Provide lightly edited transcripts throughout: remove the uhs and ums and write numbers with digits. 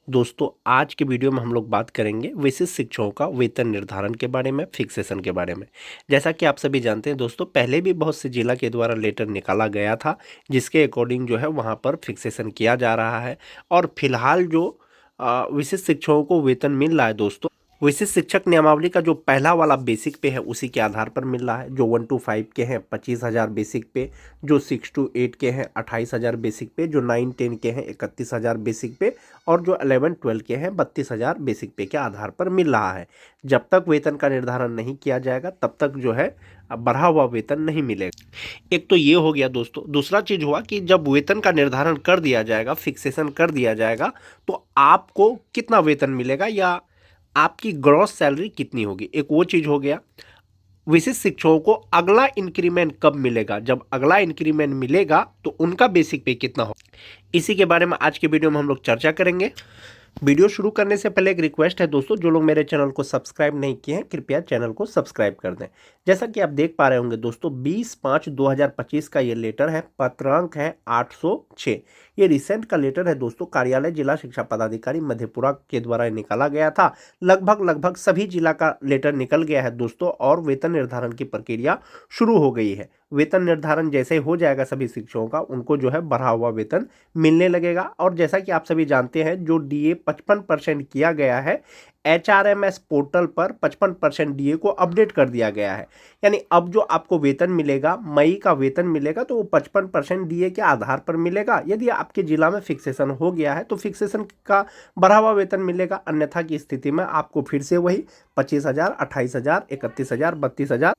दोस्तों आज के वीडियो में हम लोग बात करेंगे विशिष्ट शिक्षकों का वेतन निर्धारण के बारे में, फिक्सेशन के बारे में। जैसा कि आप सभी जानते हैं दोस्तों, पहले भी बहुत से जिला के द्वारा लेटर निकाला गया था जिसके अकॉर्डिंग जो है वहाँ पर फिक्सेशन किया जा रहा है। और फिलहाल जो विशिष्ट शिक्षकों को वेतन मिल रहा है दोस्तों, विशिष्ट शिक्षक नियमावली का जो पहला वाला बेसिक पे है उसी के आधार पर मिल रहा है। जो 1 to 5 के हैं 25,000 बेसिक पे, जो 6 to 8 के हैं 28,000 बेसिक पे, जो 9-10 के हैं 31,000 बेसिक पे, और जो 11-12 के हैं 32,000 बेसिक पे के आधार पर मिल रहा है। जब तक वेतन का निर्धारण नहीं किया जाएगा तब तक जो है बढ़ा हुआ वेतन नहीं मिलेगा। एक तो ये हो गया दोस्तों। दूसरा चीज हुआ कि जब वेतन का निर्धारण कर दिया जाएगा, फिक्सेशन कर दिया जाएगा, तो आपको कितना वेतन मिलेगा या आपकी ग्रॉस सैलरी कितनी होगी, एक वो चीज हो गया। विशिष्ट शिक्षकों को अगला इंक्रीमेंट कब मिलेगा, जब अगला इंक्रीमेंट मिलेगा तो उनका बेसिक पे कितना हो, इसी के बारे में आज के वीडियो में हम लोग चर्चा करेंगे। वीडियो शुरू करने से पहले एक रिक्वेस्ट है दोस्तों, जो लोग मेरे चैनल को सब्सक्राइब नहीं किए हैं कृपया चैनल को सब्सक्राइब कर दें। जैसा कि आप देख पा रहे होंगे दोस्तों, 20/5/2025 का ये लेटर है, पत्रांक है 806। ये रिसेंट का लेटर है दोस्तों, कार्यालय जिला शिक्षा पदाधिकारी मधेपुरा के द्वारा निकाला गया था। लगभग सभी जिला का लेटर निकल गया है दोस्तों, और वेतन निर्धारण की प्रक्रिया शुरू हो गई है। वेतन निर्धारण जैसे हो जाएगा सभी शिक्षकों का, उनको जो है बढ़ा हुआ वेतन मिलने लगेगा। और जैसा कि आप सभी जानते हैं, जो डीए 55% किया गया है, एचआरएमएस पोर्टल पर 55% डीए को अपडेट कर दिया गया है। यानी अब जो आपको वेतन मिलेगा, मई का वेतन मिलेगा, तो वो 55% डीए के आधार पर मिलेगा। यदि आपके जिला में फिक्सेशन हो गया है तो फिक्सेशन का बढ़ा हुआ वेतन मिलेगा, अन्यथा की स्थिति में आपको फिर से वही 25,000, 28,000, 31,000, 32,000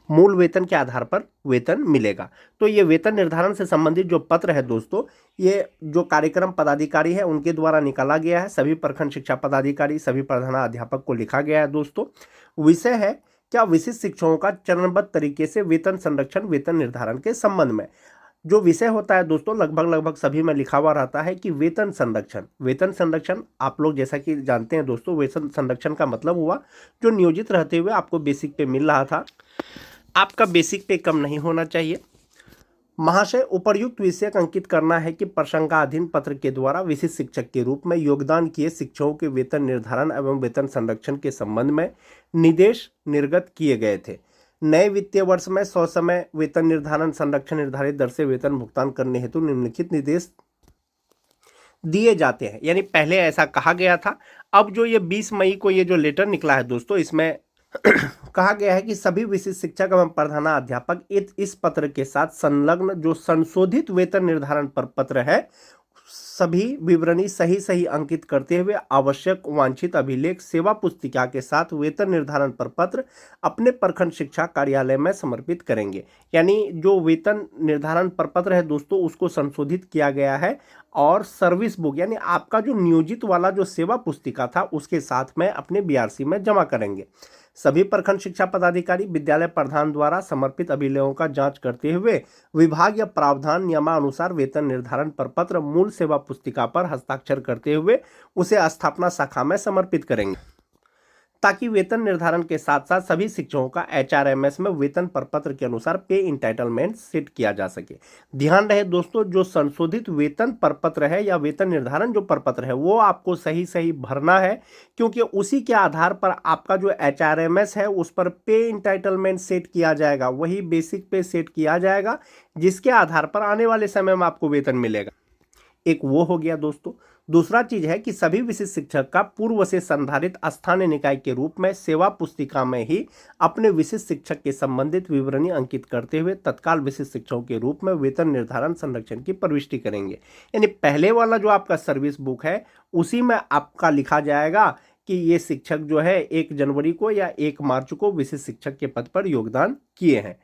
मूल वेतन के आधार पर वेतन मिलेगा। तो ये वेतन निर्धारण से संबंधित जो पत्र है दोस्तों, ये जो कार्यक्रम पदाधिकारी है उनके द्वारा निकाला गया है। सभी प्रखंड शिक्षा पदाधिकारी, सभी प्रधानाध्यापक को लिखा गया है दोस्तों। विषय है क्या विशिष्ट शिक्षकों का चरणबद्ध तरीके से वेतन संरक्षण, वेतन निर्धारण के संबंध में। जो विषय होता है दोस्तों, लगभग सभी में लिखा हुआ रहता है कि वेतन संरक्षण। वेतन संरक्षण आप लोग जैसा कि जानते हैं दोस्तों, वेतन संरक्षण का मतलब हुआ जो नियोजित रहते हुए आपको बेसिक पे मिल रहा था, आपका बेसिक पे कम नहीं होना चाहिए। महाशय, उपर्युक्त विषय अंकित करना है कि प्रसंगाधीन पत्र के द्वारा विशिष्ट शिक्षक के रूप में योगदान किए शिक्षकों के वेतन निर्धारण एवं वेतन संरक्षण के संबंध में निर्देश निर्गत किए गए थे। नए वित्तीय वर्ष में ससमय वेतन निर्धारण, संरक्षण, निर्धारित दर से वेतन भुगतान करने हेतु निम्नलिखित निर्देश दिए जाते हैं। यानी पहले ऐसा कहा गया था, अब जो ये 20 मई को ये जो लेटर निकला है दोस्तों, इसमें कहा गया है कि सभी विशिष्ट शिक्षक एवं प्रधानाध्यापक इस पत्र के साथ संलग्न जो संशोधित वेतन निर्धारण पर पत्र है, सभी विवरणी सही अंकित करते हुए आवश्यक वांछित अभिलेख सेवा पुस्तिका के साथ वेतन निर्धारण पर पत्र अपने प्रखंड शिक्षा कार्यालय में समर्पित करेंगे। यानी जो वेतन निर्धारण पर पत्र है दोस्तों, उसको संशोधित किया गया है, और सर्विस बुक यानी आपका जो नियोजित वाला जो सेवा पुस्तिका था उसके साथ में अपने बीआरसी में जमा करेंगे। सभी प्रखंड शिक्षा पदाधिकारी विद्यालय प्रधान द्वारा समर्पित अभिलेखों का जांच करते हुए विभाग या प्रावधान नियमानुसार वेतन निर्धारण पर पत्र मूल सेवा पुस्तिका पर हस्ताक्षर करते हुए उसे स्थापना शाखा में समर्पित करेंगे, ताकि वेतन निर्धारण के साथ साथ सभी शिक्षकों का एचआरएमएस में वेतन प्रपत्र के अनुसार पे इंटाइटलमेंट सेट किया जा सके। ध्यान रहे दोस्तों, जो संशोधित वेतन प्रपत्र है या वेतन निर्धारण जो प्रपत्र है वो आपको सही भरना है, क्योंकि उसी के आधार पर आपका जो एचआरएमएस है उस पर पे इंटाइटलमेंट सेट किया जाएगा, वही बेसिक पे सेट किया जाएगा, जिसके आधार पर आने वाले समय में आपको वेतन मिलेगा। एक वो हो गया दोस्तों। दूसरा चीज है कि सभी विशिष्ट शिक्षक का पूर्व से संधारित स्थानीय निकाय के रूप में सेवा पुस्तिका में ही अपने विशिष्ट शिक्षक के संबंधित विवरणी अंकित करते हुए तत्काल विशिष्ट शिक्षकों के रूप में वेतन निर्धारण संरक्षण की प्रविष्टि करेंगे। यानी पहले वाला जो आपका सर्विस बुक है उसी में आपका लिखा जाएगा कि ये शिक्षक जो है 1 जनवरी को या 1 मार्च को विशिष्ट शिक्षक के पद पर योगदान किए हैं।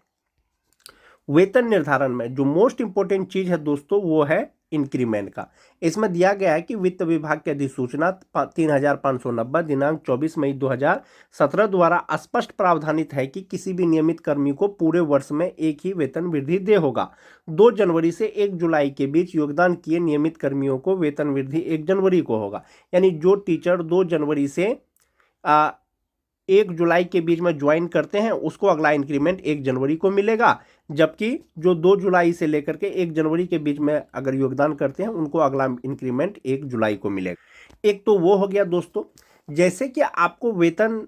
वेतन निर्धारण में जो मोस्ट इंपोर्टेंट चीज है दोस्तों वो है इंक्रीमेंट का। इसमें दिया गया है कि वित्त विभाग की अधिसूचना 3590 दिनांक 24 मई 2017 द्वारा स्पष्ट प्रावधानित है कि किसी भी नियमित कर्मी को पूरे वर्ष में एक ही वेतन वृद्धि दे होगा। 2 जनवरी से 1 जुलाई के बीच योगदान किए नियमित कर्मियों को वेतन वृद्धि 1 जनवरी को होगा। यानी जो टीचर 2 जनवरी से 1 जुलाई के बीच में ज्वाइन करते हैं उसको अगला इंक्रीमेंट 1 जनवरी को मिलेगा, जबकि जो 2 जुलाई से लेकर के 1 जनवरी के बीच में अगर योगदान करते हैं उनको अगला इंक्रीमेंट 1 जुलाई को मिलेगा। एक तो वो हो गया दोस्तों। जैसे कि आपको वेतन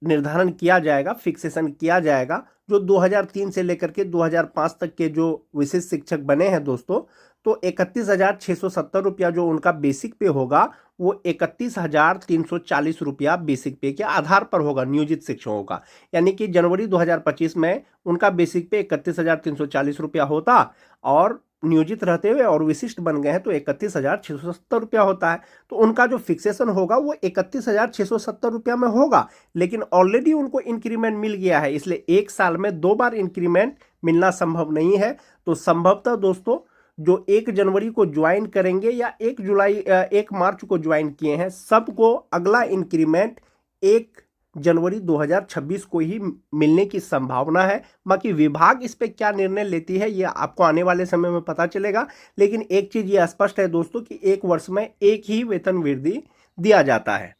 निर्धारण किया जाएगा, फिक्सेशन किया जाएगा, जो 2003 से लेकर के 2005 तक के जो विशिष्ट शिक्षक बने हैं दोस्तों, तो 31,670 रुपया जो उनका बेसिक पे होगा वो 31,340 रुपया बेसिक पे के आधार पर होगा नियोजित शिक्षकों का। यानी कि जनवरी 2025 में उनका बेसिक पे 31,340 रुपया होता और नियोजित रहते हुए और विशिष्ट बन गए हैं तो 31,670 रुपया होता है। तो उनका जो फिक्सेशन होगा वो 31,670 रुपया में होगा, लेकिन ऑलरेडी उनको इंक्रीमेंट मिल गया है, इसलिए 1 साल में 2 बार इंक्रीमेंट मिलना संभव नहीं है। तो संभवतः दोस्तों जो 1 जनवरी को ज्वाइन करेंगे या 1 मार्च को ज्वाइन किए हैं, सबको अगला इंक्रीमेंट 1 जनवरी 2026 को ही मिलने की संभावना है। बाकी विभाग इस पे क्या निर्णय लेती है ये आपको आने वाले समय में पता चलेगा, लेकिन एक चीज ये स्पष्ट है दोस्तों कि 1 वर्ष में एक ही वेतन वृद्धि दिया जाता है।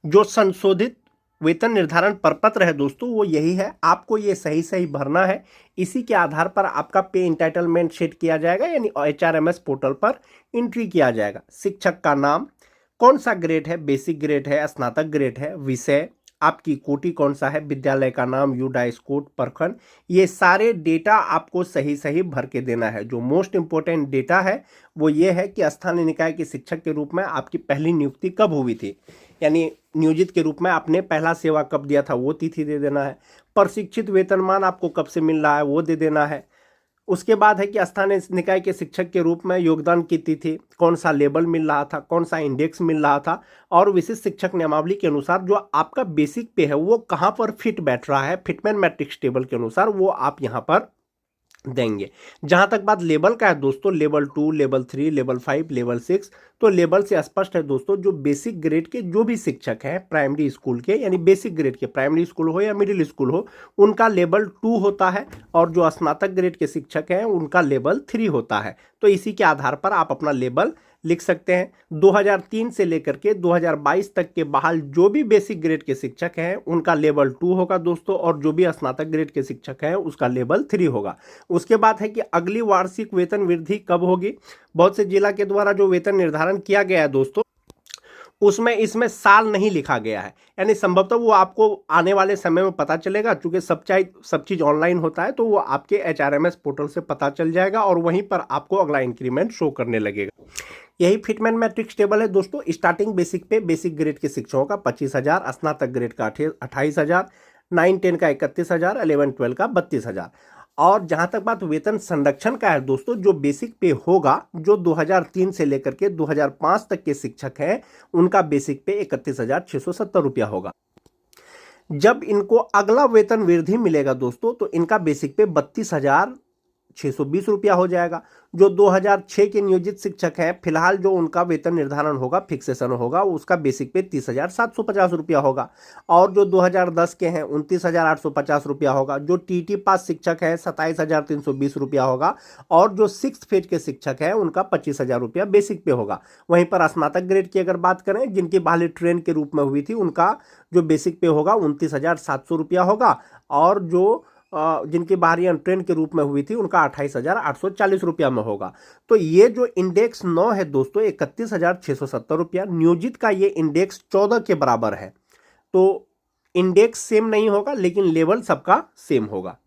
जो संशोधित वेतन निर्धारण प्रपत्र है दोस्तों वो यही है, आपको ये सही सही भरना है। इसी के आधार पर आपका पे इंटाइटलमेंट सेट किया जाएगा, यानी HRMS पोर्टल पर एंट्री किया जाएगा। शिक्षक का नाम, कौन सा ग्रेड है, बेसिक ग्रेड है, स्नातक ग्रेड है, विषय, आपकी कोटि कौन सा है, विद्यालय का नाम, यूडाइस कोड, प्रखंड, ये सारे डेटा आपको सही सही भर के देना है। जो मोस्ट इंपोर्टेंट डेटा है वो ये है कि स्थानीय निकाय के शिक्षक के रूप में आपकी पहली नियुक्ति कब हुई थी, यानी नियोजित के रूप में आपने पहला सेवा कब दिया था वो तिथि दे देना है। प्रशिक्षित वेतनमान आपको कब से मिल रहा है वो दे देना है। उसके बाद है कि स्थानीय निकाय के शिक्षक के रूप में योगदान की तिथि, कौन सा लेबल मिल रहा था, कौन सा इंडेक्स मिल रहा था, और विशिष्ट शिक्षक नियमावली के अनुसार जो आपका बेसिक पे है वो कहाँ पर फिट बैठ रहा है, फिटमेंट मैट्रिक्स टेबल के अनुसार वो आप यहाँ पर देंगे। जहां तक बात लेवल का है दोस्तों, लेवल 2, लेवल 3, लेवल 5, लेवल 6, तो लेवल से स्पष्ट है दोस्तों जो बेसिक ग्रेड के जो भी शिक्षक हैं प्राइमरी स्कूल के, यानी बेसिक ग्रेड के प्राइमरी स्कूल हो या मिडिल स्कूल हो, उनका लेवल 2 होता है, और जो स्नातक ग्रेड के शिक्षक हैं उनका लेवल 3 होता है। तो इसी के आधार पर आप अपना लेवल लिख सकते हैं। 2003 से लेकर के 2022 तक के बहाल जो भी बेसिक ग्रेड के शिक्षक हैं उनका लेवल 2 होगा दोस्तों, और जो भी स्नातक ग्रेड के शिक्षक हैं उसका लेवल 3 होगा। उसके बाद है कि अगली वार्षिक वेतन वृद्धि कब होगी। बहुत से जिला के द्वारा जो वेतन निर्धारण किया गया है दोस्तों उसमें इसमें साल नहीं लिखा गया है, यानी संभवतः वो आपको आने वाले समय में पता चलेगा। चूंकि सब चीज़ ऑनलाइन होता है तो वो आपके HRMS पोर्टल से पता चल जाएगा और वहीं पर आपको अगला इंक्रीमेंट शो करने लगेगा। यही फिटमेंट मैट्रिक्स टेबल है दोस्तों। स्टार्टिंग बेसिक पे बेसिक ग्रेड के शिक्षकों का 25,000, स्नातक ग्रेड का 28,000, 9-10 का 31,000, 11-12 का 32,000। और जहां तक बात वेतन संरक्षण का है दोस्तों, जो बेसिक पे होगा, जो 2003 से लेकर के 2005 तक के शिक्षक हैं उनका बेसिक पे 31,670 रुपया होगा। जब इनको अगला वेतन वृद्धि मिलेगा दोस्तों तो इनका बेसिक पे 32,620 रुपया हो जाएगा। जो 2006 के नियोजित शिक्षक हैं फिलहाल जो उनका वेतन निर्धारण होगा, फिक्सेशन होगा, उसका बेसिक पे 30,750 रुपया होगा। और जो 2010 के हैं 29,850 रुपया होगा। जो TT पास शिक्षक हैं 27,320 रुपया होगा। और जो 6th फेज के शिक्षक हैं उनका 25,000 रुपया बेसिक पे होगा। वहीं पर स्नातक ग्रेड की अगर बात करें जिनकी बहाली ट्रेन के रूप में हुई थी उनका जो बेसिक पे होगा 29,700 रुपया होगा। और जो जिनकी बाहरी अनट्रेन के रूप में हुई थी उनका 28,840 रुपया में होगा। तो ये जो इंडेक्स 9 है दोस्तों 31,670 रुपया, नियोजित का ये इंडेक्स 14 के बराबर है। तो इंडेक्स सेम नहीं होगा लेकिन लेवल सबका सेम होगा।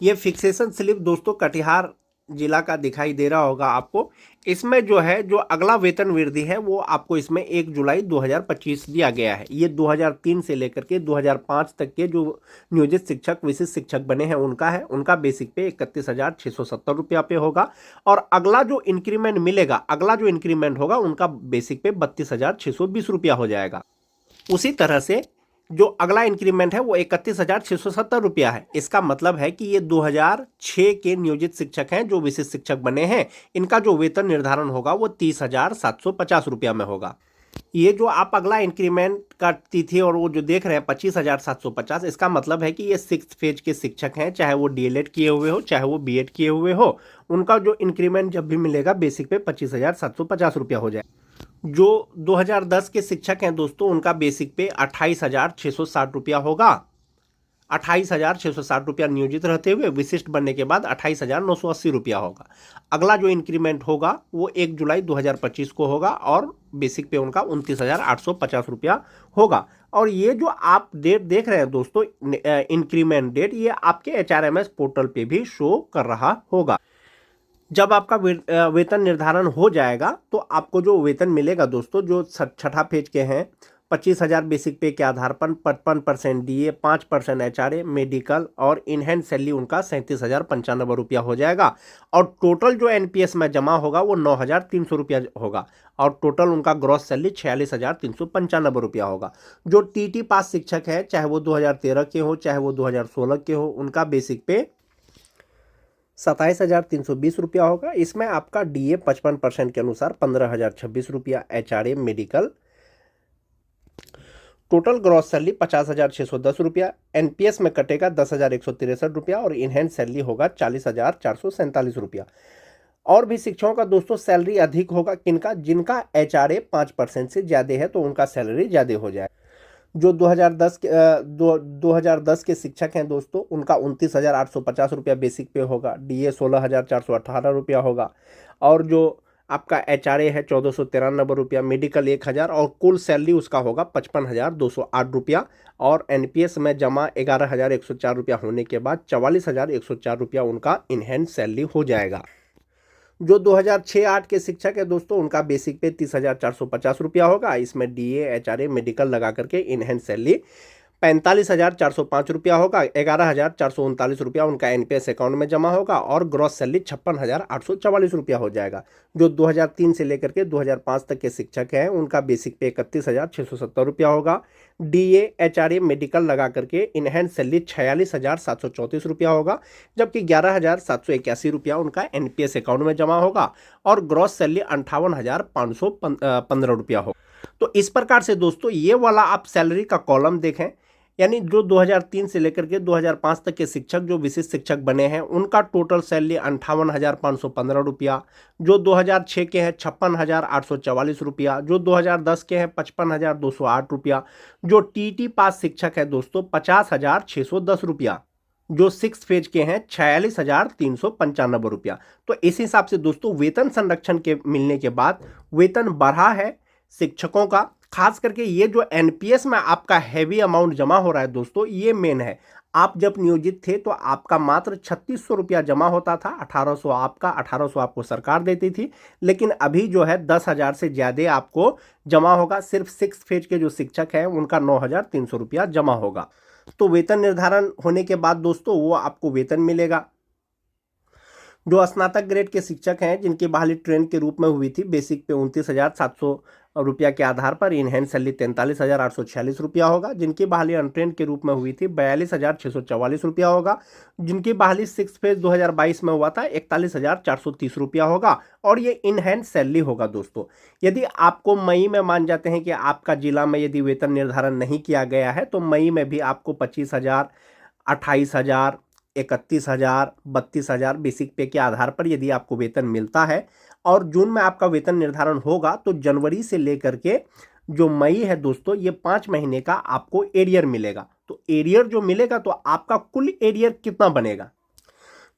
ये फिक्सेशन स्लिप दोस्तों कटिहार जिला का दिखाई दे रहा होगा आपको। इसमें जो है जो अगला वेतन वृद्धि है वो आपको इसमें 1 जुलाई 2025 दिया गया है। ये 2003 से लेकर के 2005 तक के जो नियोजित शिक्षक विशिष्ट शिक्षक बने हैं उनका है। उनका बेसिक पे 31,670 रुपया पे होगा। और अगला जो इंक्रीमेंट मिलेगा, अगला जो इंक्रीमेंट होगा उनका बेसिक पे 32,620 रुपया हो जाएगा। उसी तरह से जो अगला इंक्रीमेंट है वो 31,670 रुपया है। इसका मतलब है कि ये 2006 के नियोजित शिक्षक हैं जो विशिष्ट शिक्षक बने हैं, इनका जो वेतन निर्धारण होगा वो 30,750 रुपया में होगा। ये जो आप अगला इंक्रीमेंट का तिथि और वो जो देख रहे हैं 25,750, इसका मतलब है कि ये 6th फेज के शिक्षक हैं, चाहे वो DLED किए हुए हो चाहे वो B.Ed किए हुए हो, उनका जो इंक्रीमेंट जब भी मिलेगा बेसिक पे 25,750 रुपया हो जाए। जो 2010 के शिक्षक हैं दोस्तों, उनका बेसिक पे 28,660 रुपया होगा। 28,660 रुपया नियोजित रहते हुए विशिष्ट बनने के बाद 28,980 रुपया होगा। अगला जो इंक्रीमेंट होगा वो 1 जुलाई 2025 को होगा और बेसिक पे उनका 29,850 रुपया होगा। और ये जो आप डेट देख रहे हैं दोस्तों, इंक्रीमेंट डेट, ये आपके HRMS पोर्टल पे भी शो कर रहा होगा। जब आपका वेतन निर्धारण हो जाएगा तो आपको जो वेतन मिलेगा दोस्तों, जो छठा पेज के हैं, 25,000 बेसिक पे के आधार पर 55% DA, 5% HRA, मेडिकल और इनहैंड सैलरी उनका 37,095 रुपया हो जाएगा। और टोटल जो NPS में जमा होगा वो 9,300 रुपया होगा और टोटल उनका ग्रॉस सैलरी 46,395 रुपया होगा। जो TT पास शिक्षक है, चाहे वो 2013 के हो चाहे वो 2016 के हो, उनका बेसिक पे 27,320 रुपया होगा। इसमें आपका DA 55% के अनुसार 15,026 रुपया, HRA, medical, total gross salary 50,610 रुपया, NPS में कटेगा 10,163 रुपया और इनहैंड सैलरी होगा 40,447 रुपया। और भी शिक्षकों का दोस्तों सैलरी अधिक होगा, किनका? जिनका HRA 5% से ज़्यादा है तो उनका सैलरी ज़्यादा हो जाए। जो 2010 के शिक्षक हैं दोस्तों, उनका 29,850 रुपया बेसिक पे होगा, DA 16,418 रुपया होगा और जो आपका HRA है 1,493 रुपया, मेडिकल 1,000 और कुल सैलरी उसका होगा 55,208 रुपया और NPS में जमा 11,104 रुपया होने के बाद 44,104 रुपया उनका इनहैंड सैलरी हो जाएगा। जो 2006-08 के शिक्षक है दोस्तों, उनका बेसिक पे 30,450 रुपया होगा। इसमें DA, HRA, मेडिकल लगा करके इनहैंड सैलरी 45,405 रुपया होगा। 11,439 रुपया उनका NPS अकाउंट में जमा होगा और ग्रॉस सैलरी 56,844 रुपया हो जाएगा। जो 2003 से लेकर के 2005 तक के शिक्षक हैं, उनका बेसिक पे 31,670 रुपया होगा। DA, HRA, मेडिकल लगा करके इनहैंड सैलरी 46,734 रुपया होगा, जबकि 11,781 रुपया उनका NPS अकाउंट में जमा होगा और ग्रॉस सैलरी 58,515 रुपया होगा। तो इस प्रकार से दोस्तों ये वाला आप सैलरी का कॉलम देखें, यानी जो 2003 से लेकर के 2005 तक के शिक्षक जो विशिष्ट शिक्षक बने हैं, उनका टोटल सैलरी 58,515 रुपया। जो 2006 के हैं 56,844 रुपया। जो 2010 के हैं 55,208 रुपया। जो TT पास शिक्षक है दोस्तों 50,610 रुपया। जो 6 फेज के हैं 46,395 रुपया। तो इस हिसाब से दोस्तों वेतन संरक्षण के मिलने के बाद वेतन बढ़ा है शिक्षकों का। खास करके ये जो NPS में आपका हैवी अमाउंट जमा हो रहा है दोस्तों, ये मेन है। आप जब नियोजित थे तो आपका मात्र 3,600 रुपया जमा होता था, 1,800 आपका, 1,800 आपको सरकार देती थी। लेकिन अभी जो है 10,000 से ज़्यादा आपको जमा होगा। सिर्फ 6 फेज के जो शिक्षक हैं उनका 9,300 रुपया जमा होगा। तो वेतन निर्धारण होने के बाद दोस्तों वो आपको वेतन मिलेगा। जो स्नातक ग्रेड के शिक्षक हैं जिनकी बहाली ट्रेन के रूप में हुई थी, बेसिक पे 29,700 रुपया के आधार पर इनहैंड सैलरी 43,846 रुपया होगा। जिनकी बहाली अनट्रेन के रूप में हुई थी 42,644 रुपया होगा। जिनकी बहाली 6 फेज 2022 में हुआ था 41,430 रुपया होगा और ये इनहैंड सैलरी होगा दोस्तों। यदि आपको मई में मान जाते हैं कि आपका जिला में यदि वेतन निर्धारण नहीं किया गया है तो मई में भी आपको 25,000, 28,000, 31,000, 32,000 बेसिक पे के आधार पर यदि आपको वेतन मिलता है और जून में आपका वेतन निर्धारण होगा तो जनवरी से लेकर के जो मई है दोस्तों, ये 5 महीने का आपको एरियर मिलेगा। तो एरियर जो मिलेगा तो आपका कुल एरियर कितना बनेगा?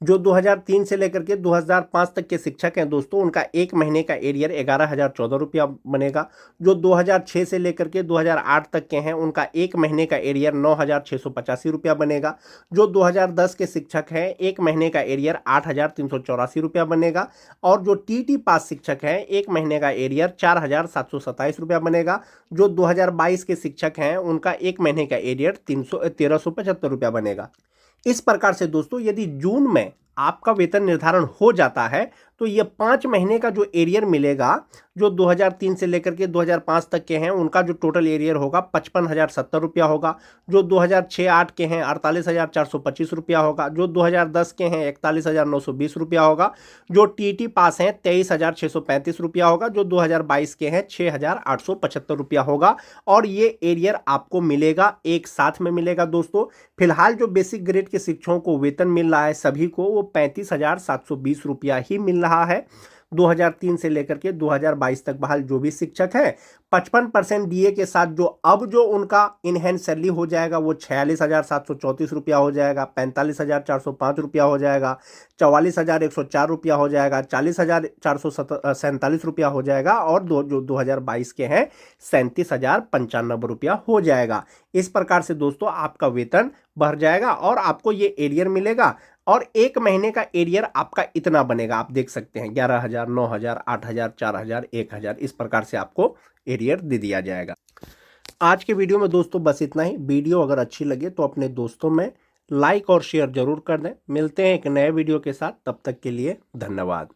जो 2003 से लेकर के 2005 तक के शिक्षक हैं दोस्तों, उनका 1 महीने का एरियर 11,014 रुपया बनेगा। जो 2006 से लेकर के 2008 तक के हैं उनका 1 महीने का एरियर 9,685 रुपया बनेगा। जो 2010 के शिक्षक हैं 1 महीने का एरियर 8,384 रुपया बनेगा और जो TT पास शिक्षक हैं 1 महीने का एरियर 4,727 रुपया बनेगा। जो 2022 के शिक्षक हैं उनका 1 महीने का एरियर 1,375 रुपया बनेगा। इस प्रकार से दोस्तों यदि जून में आपका वेतन निर्धारण हो जाता है तो ये 5 महीने का जो एरियर मिलेगा, जो 2003 से लेकर के 2005 तक के हैं उनका जो टोटल एरियर होगा 55,070 रुपया होगा। जो 2006-08 के हैं 48,425 रुपया होगा। जो 2010 के हैं 41,920 रुपया होगा। जो TT पास हैं 23,635 रुपया होगा। जो 2022 के हैं 6,875 रुपया होगा और ये एरियर आपको मिलेगा, एक साथ में मिलेगा दोस्तों। फिलहाल जो बेसिक ग्रेड के शिक्षकों को वेतन मिल रहा है सभी को वो 35,720 रुपया ही मिल रहा है। 2003 से लेकर के 2022 तक बहाल जो भी शिक्षक हैं 55% डीए के साथ जो उनका इनहैंड सैलरी हो जाएगा वो 46,734 रुपया हो जाएगा, 45,405 रुपया हो जाएगा, 44,104 रुपया हो जाएगा, 40,447 रुपया हो जाएगा और जो 2022 के हैं 37,095 रुपया हो जाएगा। इस प्रकार से दोस्तों आपका वेतन बढ़ जाएगा और आपको ये एरियर मिलेगा और एक महीने का एरियर आपका इतना बनेगा। आप देख सकते हैं 11,000, 9,000, 8,000, 4,000, 1,000 इस प्रकार से आपको एरियर दे दिया जाएगा। आज के वीडियो में दोस्तों बस इतना ही। वीडियो अगर अच्छी लगे तो अपने दोस्तों में लाइक और शेयर जरूर कर दें। मिलते हैं एक नए वीडियो के साथ, तब तक के लिए धन्यवाद।